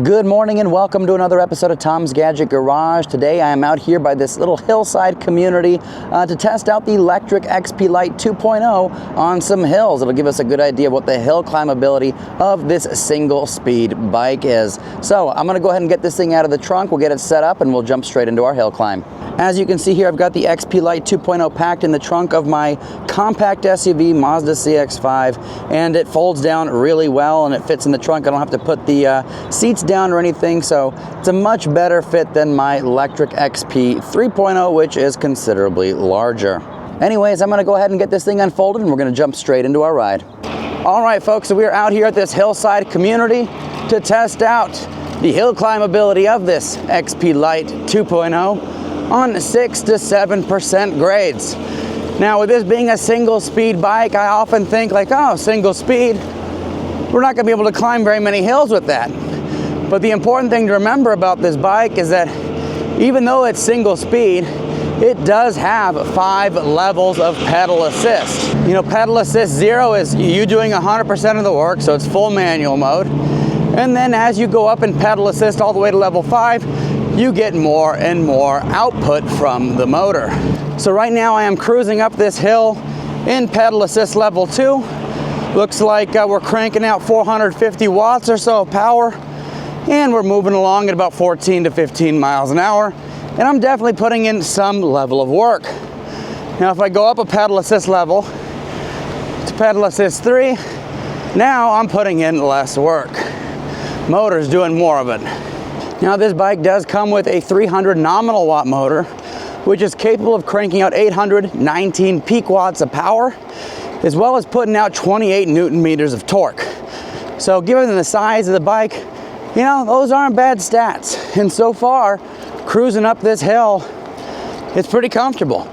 Good morning and welcome to another episode of Tom's Gadget Garage. Today I am out here by this little hillside community to test out the Lectric XP Lite 2.0 on some hills. It'll give us a good idea of what the hill climbability of this single speed bike is. So I'm going to go ahead and get this thing out of the trunk. We'll get it set up and we'll jump straight into our hill climb. As you can see here, I've got the XP Lite 2.0 packed in the trunk of my compact SUV Mazda CX-5, and it folds down really well and it fits in the trunk. I don't have to put the seats down or anything, so it's a much better fit than my Lectric XP 3.0, which is considerably larger. Anyways, I'm going to go ahead and get this thing unfolded and we're going to jump straight into our ride. All right, folks, so we are out here at this hillside community to test out the hill climbability of this XP Lite 2.0 on 6 to 7% grades. Now, with this being a single speed bike, I often think like, oh, single speed, we're not going to be able to climb very many hills with that. But the important thing to remember about this bike is that even though it's single speed, it does have 5 levels of pedal assist. You know, pedal assist 0 is you doing 100% of the work, so it's full manual mode. And then as you go up in pedal assist all the way to level 5, you get more and more output from the motor. So right now I am cruising up this hill in pedal assist level 2. Looks like we're cranking out 450 watts or so of power, and we're moving along at about 14 to 15 miles an hour. And I'm definitely putting in some level of work. Now if I go up a pedal assist level to pedal assist 3, now I'm putting in less work. Motor's doing more of it. Now this bike does come with a 300 nominal watt motor, which is capable of cranking out 819 peak watts of power, as well as putting out 28 Newton meters of torque. So given the size of the bike, you know, those aren't bad stats. And so far, cruising up this hill, it's pretty comfortable.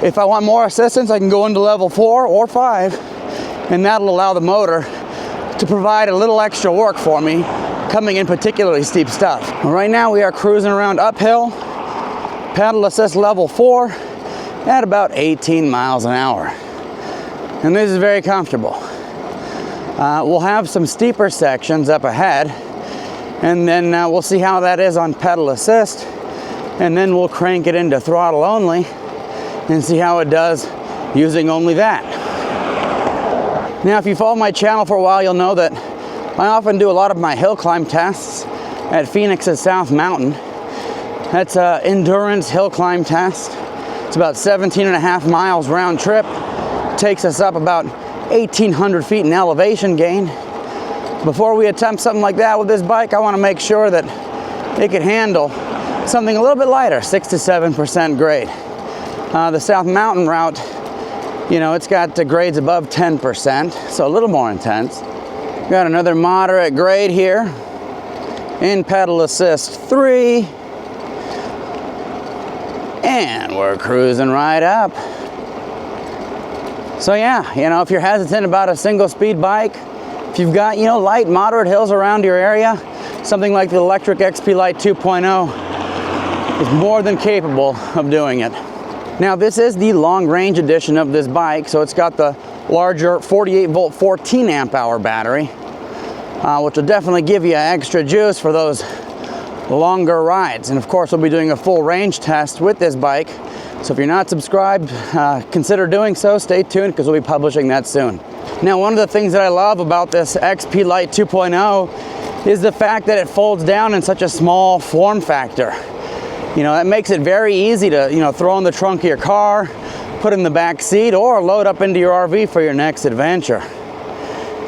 If I want more assistance, I can go into level 4 or 5, and that'll allow the motor to provide a little extra work for me coming in particularly steep stuff. Right now we are cruising around uphill, pedal assist level 4 at about 18 miles an hour. And this is very comfortable. We'll have some steeper sections up ahead, and then we'll see how that is on pedal assist, and then we'll crank it into throttle only and see how it does using only that. Now if you follow my channel for a while, you'll know that I often do a lot of my hill climb tests at Phoenix's South Mountain. That's an endurance hill climb test. It's about 17.5 miles round trip. Takes us up about 1,800 feet in elevation gain. Before we attempt something like that with this bike, I want to make sure that it can handle something a little bit lighter, 6 to 7% grade. The South Mountain route, you know, it's got grades above 10%, so a little more intense. Got another moderate grade here in pedal assist 3, and we're cruising right up. So yeah, you know, if you're hesitant about a single speed bike, if you've got, you know, light, moderate hills around your area, something like the Lectric XP Lite 2.0 is more than capable of doing it. Now this is the long range edition of this bike, so it's got the larger 48 volt 14 amp hour battery, which will definitely give you extra juice for those longer rides. And of course we'll be doing a full range test with this bike, so if you're not subscribed, consider doing so. Stay tuned because we'll be publishing that soon. Now one of the things that I love about this XP Lite 2.0 is the fact that it folds down in such a small form factor. You know, that makes it very easy to, you know, throw in the trunk of your car, put in the back seat, or load up into your RV for your next adventure.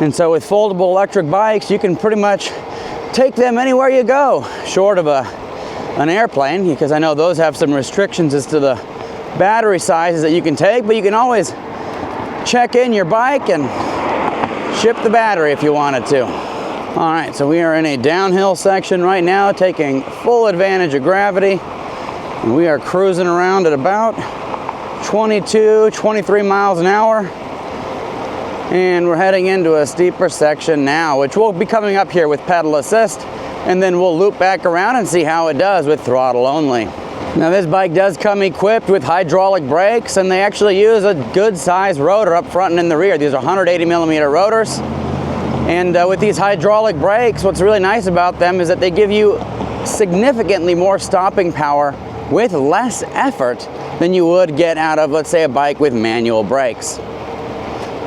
And so with foldable electric bikes, you can pretty much take them anywhere you go, short of an airplane, because I know those have some restrictions as to the battery sizes that you can take, but you can always check in your bike and ship the battery if you wanted to. All right, so we are in a downhill section right now, taking full advantage of gravity, and we are cruising around at about 22, 23 miles an hour. And we're heading into a steeper section now, which will be coming up here with pedal assist, and then we'll loop back around and see how it does with throttle only. Now this bike does come equipped with hydraulic brakes, and they actually use a good sized rotor up front and in the rear. These are 180 millimeter rotors. And with these hydraulic brakes, what's really nice about them is that they give you significantly more stopping power with less effort than you would get out of, let's say, a bike with manual brakes.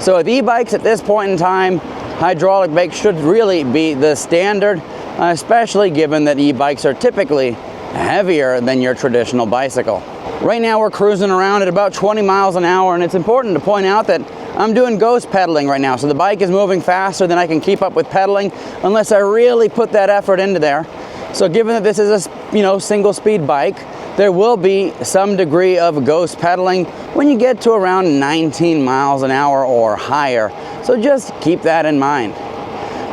So with e-bikes at this point in time, hydraulic brakes should really be the standard, especially given that e-bikes are typically heavier than your traditional bicycle. Right now we're cruising around at about 20 miles an hour, and it's important to point out that I'm doing ghost pedaling right now, so the bike is moving faster than I can keep up with pedaling unless I really put that effort into there. So given that this is a single speed bike, there will be some degree of ghost pedaling when you get to around 19 miles an hour or higher. So just keep that in mind.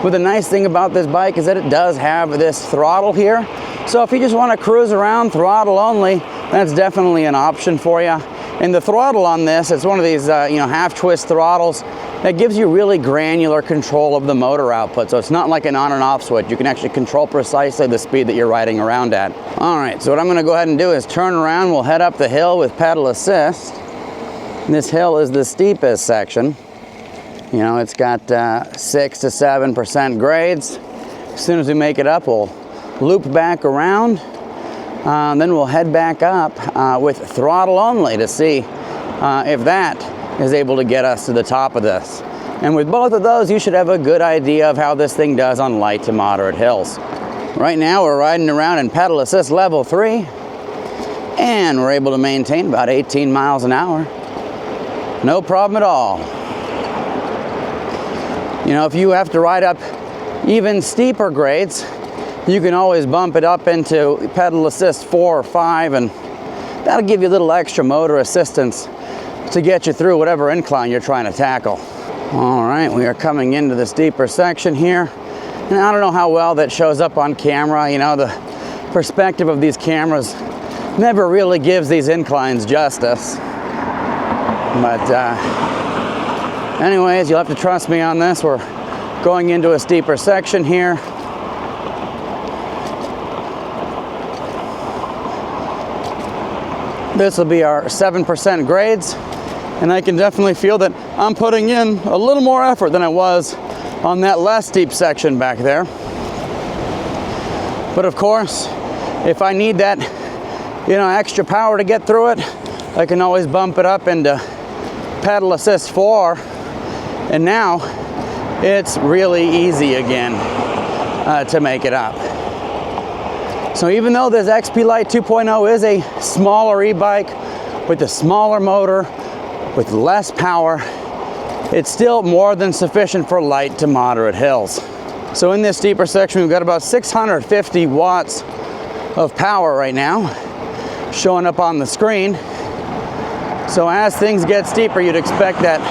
But the nice thing about this bike is that it does have this throttle here. So if you just want to cruise around throttle only, that's definitely an option for you. And the throttle on this, it's one of these half twist throttles that gives you really granular control of the motor output. So it's not like an on and off switch. You can actually control precisely the speed that you're riding around at. All right, so what I'm going to go ahead and do is turn around. We'll head up the hill with pedal assist. And this hill is the steepest section. You know, it's got 6 to 7% grades. As soon as we make it up, we'll loop back around. Then we'll head back up with throttle only to see if that is able to get us to the top of this. And with both of those, you should have a good idea of how this thing does on light to moderate hills. Right now we're riding around in pedal assist level 3, and we're able to maintain about 18 miles an hour. No problem at all. You know, if you have to ride up even steeper grades, you can always bump it up into pedal assist 4 or 5, and that'll give you a little extra motor assistance to get you through whatever incline you're trying to tackle. All right, we are coming into the steeper section here. And I don't know how well that shows up on camera. You know, the perspective of these cameras never really gives these inclines justice. But anyways, you'll have to trust me on this. We're going into a steeper section here. This will be our 7% grades, and I can definitely feel that I'm putting in a little more effort than I was on that less steep section back there. But of course, if I need that, extra power to get through it, I can always bump it up into pedal assist 4, and now it's really easy again to make it up. So even though this XP Lite 2.0 is a smaller e-bike with a smaller motor, with less power, it's still more than sufficient for light to moderate hills. So in this steeper section, we've got about 650 watts of power right now showing up on the screen. So as things get steeper, you'd expect that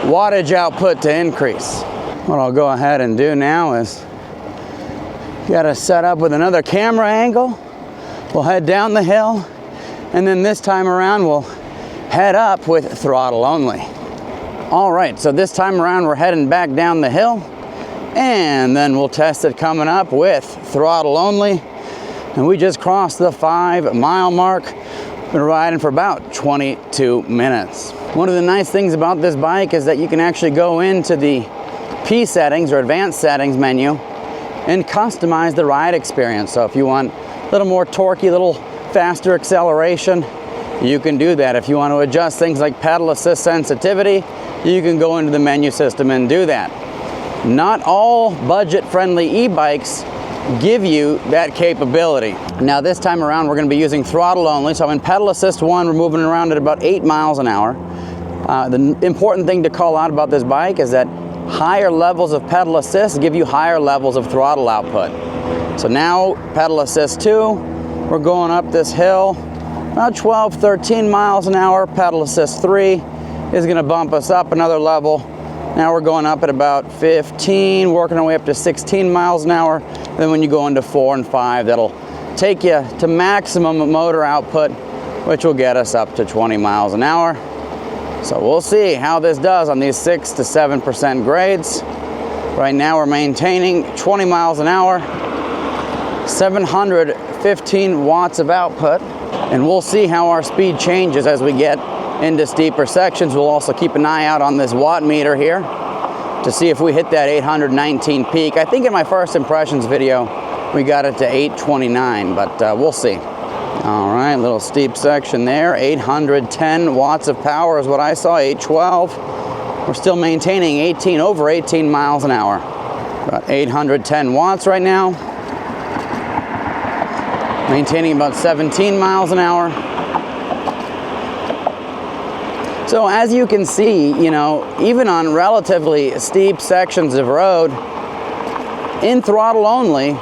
wattage output to increase. What I'll go ahead and do now is got it set up with another camera angle. We'll head down the hill, and then this time around we'll head up with throttle only. All right, so this time around we're heading back down the hill, and then we'll test it coming up with throttle only. And we just crossed the 5-mile mark. Been riding for about 22 minutes. One of the nice things about this bike is that you can actually go into the P settings or advanced settings menu and customize the ride experience. So if you want a little more torquey, a little faster acceleration, you can do that. If you want to adjust things like pedal assist sensitivity, you can go into the menu system and do that. Not all budget-friendly e-bikes give you that capability. Now this time around we're going to be using throttle only. So in pedal assist 1, we're moving around at about 8 miles an hour. The important thing to call out about this bike is that higher levels of pedal assist give you higher levels of throttle output. So now pedal assist 2, we're going up this hill about 12, 13 miles an hour. Pedal assist 3 is going to bump us up another level. Now we're going up at about 15, working our way up to 16 miles an hour. Then when you go into 4 and 5, that'll take you to maximum motor output, which will get us up to 20 miles an hour. So we'll see how this does on these 6 to 7% grades. Right now we're maintaining 20 miles an hour, 715 watts of output, and we'll see how our speed changes as we get into steeper sections. We'll also keep an eye out on this watt meter here to see if we hit that 819 peak. I think in my first impressions video, we got it to 829, but we'll see. All right, little steep section there. 810 watts of power is what I saw, 812. We're still maintaining over 18 miles an hour. About 810 watts right now. Maintaining about 17 miles an hour. So as you can see, you know, even on relatively steep sections of road, in throttle only,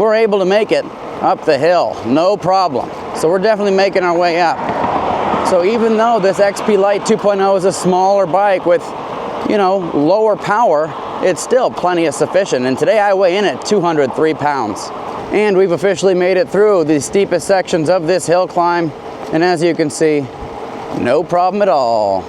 we're able to make it up the hill, no problem. So we're definitely making our way up. So even though this XP Lite 2.0 is a smaller bike with, you know, lower power, it's still plenty of sufficient. And today I weigh in at 203 pounds. And we've officially made it through the steepest sections of this hill climb. And as you can see, no problem at all.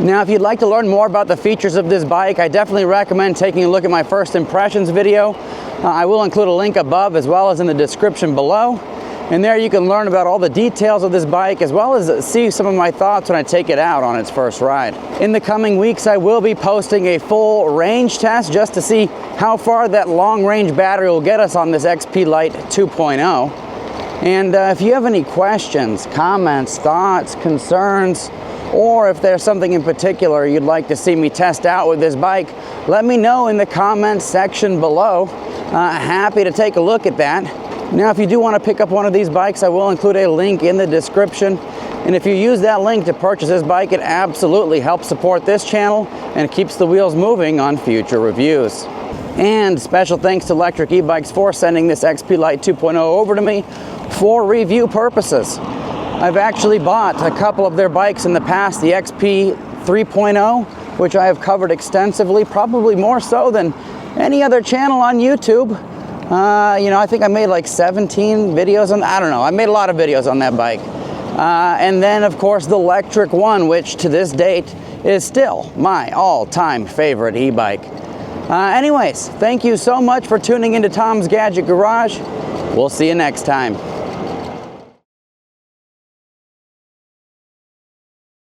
Now, if you'd like to learn more about the features of this bike, I definitely recommend taking a look at my first impressions video. I will include a link above as well as in the description below. And there you can learn about all the details of this bike as well as see some of my thoughts when I take it out on its first ride. In the coming weeks, I will be posting a full range test just to see how far that long range battery will get us on this XP Lite 2.0. And if you have any questions, comments, thoughts, concerns, or if there's something in particular you'd like to see me test out with this bike, let me know in the comments section below. Happy to take a look at that. Now, if you do want to pick up one of these bikes, I will include a link in the description. And if you use that link to purchase this bike, it absolutely helps support this channel and keeps the wheels moving on future reviews. And special thanks to Lectric E-Bikes for sending this XP Lite 2.0 over to me for review purposes. I've actually bought a couple of their bikes in the past, the XP 3.0, which I have covered extensively, probably more so than any other channel on YouTube. You know, I think I made like 17 videos on, I don't know, I made a lot of videos on that bike. And then of course the Lectric one, which to this date is still my all-time favorite e-bike. Anyways, thank you so much for tuning into Tom's Gadget Garage. We'll see you next time.